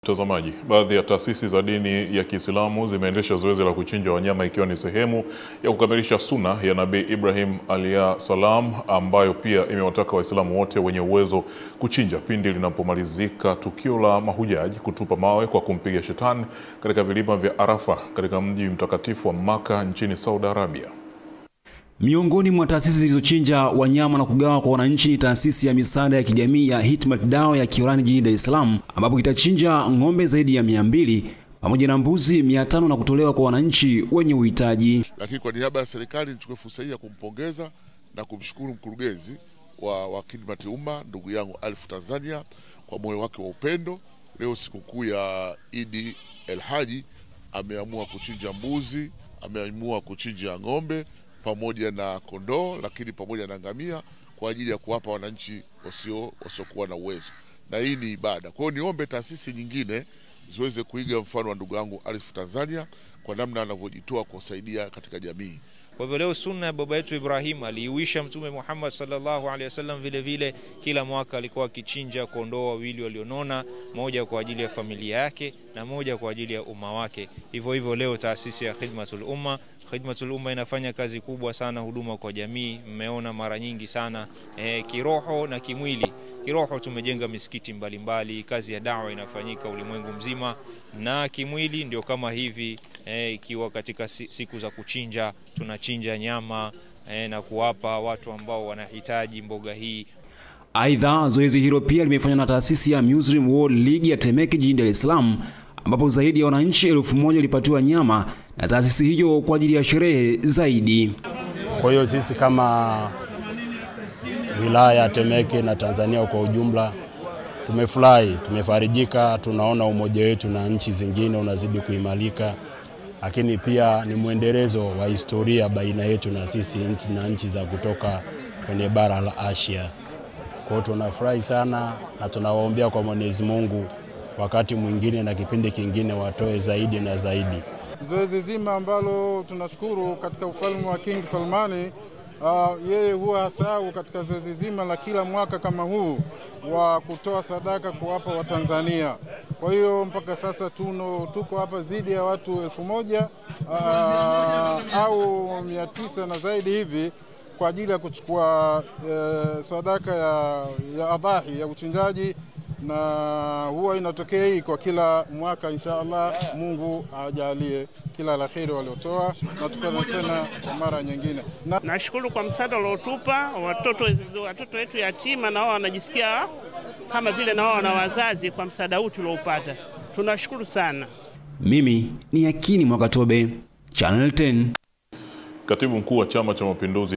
Mtazamaji, baadhi ya taasisi za dini ya Kiislamu zimeendesha zoezi la kuchinja wanyama ikiwa ni sehemu ya kukamilisha suna ya Nabii Ibrahim alayhi salam, ambayo pia imewataka Waislamu wote wenye uwezo kuchinja pindi linapomalizika tukio la mahujaji kutupa mawe kwa kumpiga shetani katika vilima vya Arafa katika mji mtakatifu wa Makkah nchini Saudi Arabia. Miongoni mwa taasisi zilizochinja wanyama na kugawa kwa wananchi ni taasisi ya misaada ya kijamii ya Hikmat Dawa ya Kiorani jijini Dar es Salaam, ambapo itachinja ng'ombe zaidi ya 200 pamoja na mbuzi 500 na kutolewa kwa wananchi wenye uhitaji. Lakini kwa niaba ya serikali nichukue fursa hii ya kumpongeza na kumshukuru mkurugenzi wa Khidmat Umma ndugu yangu Alfu Tanzania kwa moyo wake wa upendo. Leo sikukuu ya Idi El Haji ameamua kuchinja mbuzi, ameamua kuchinja ng'ombe pamoja na kondoo, lakini pamoja na ngamia kwa ajili ya kuwapa wananchi wasiokuwa na uwezo. Na hii ni ibada. Kwa hiyo niombe taasisi nyingine ziweze kuiga mfano wa ndugu yangu Alfu Tanzania kwa namna anavyojitoa kusaidia katika jamii. Kwa hivyo leo sunna ya baba yetu Ibrahim aliuisha Mtume Muhammad sallallahu alaihi wasallam vile kila mwaka alikuwa akichinja kondoo wawili walionona, moja kwa ajili ya familia yake na moja kwa ajili ya umma wake. Hivyo leo taasisi ya Khidmatul Umma inafanya kazi kubwa sana, huduma kwa jamii. Mmeona mara nyingi sana kiroho na kimwili. Kiroho tumejenga misikiti mbalimbali, kazi ya dawa inafanyika ulimwengu mzima, na kimwili ndio kama hivi ikiwa katika siku za kuchinja tunachinja nyama na kuwapa watu ambao wanahitaji mboga hii. Aidha, zoezi hilo pia limefanywa na taasisi ya Muslim World League ya Temeke jijini Dar es Salaam, ambapo zaidi ya wananchi 1000 walipatiwa nyama na taasisi hiyo kwa ajili ya sherehe zaidi. Kwa hiyo sisi kama wilaya ya Temeke na Tanzania kwa ujumla tumefurahi, tumefarijika, tunaona umoja wetu na nchi zingine unazidi kuimarika, lakini pia ni muendelezo wa historia baina yetu na sisi na nchi za kutoka kwenye bara la Asia. Kwa hiyo tunafurahi sana na tunawaombea kwa Mwenyezi Mungu wakati mwingine na kipindi kingine watoe zaidi na zaidi. Zoezi zima ambalo tunashukuru katika ufalme wa King Salmani, yeye huwa hasahau katika zoezi zima la kila mwaka kama huu wa kutoa sadaka kuwapa Watanzania. Kwa hiyo mpaka sasa tuko hapa zaidi ya watu 1000 au 900 na zaidi hivi kwa ajili ya kuchukua sadaka ya adhahi ya uchinjaji, na huwa inatokea hii kwa kila mwaka. Inshallah Mungu ajalie kila la kheri waliotoa na tukana tena kwa mara nyingine. Nashukuru kwa msaada uliotupa watoto wetu yatima, na wao wanajisikia kama vile na wao wana wazazi kwa msaada huu tuliopata. Tunashukuru sana. Mimi ni Yakini Mwakatobe, Channel 10. Katibu mkuu wa Chama cha Mapinduzi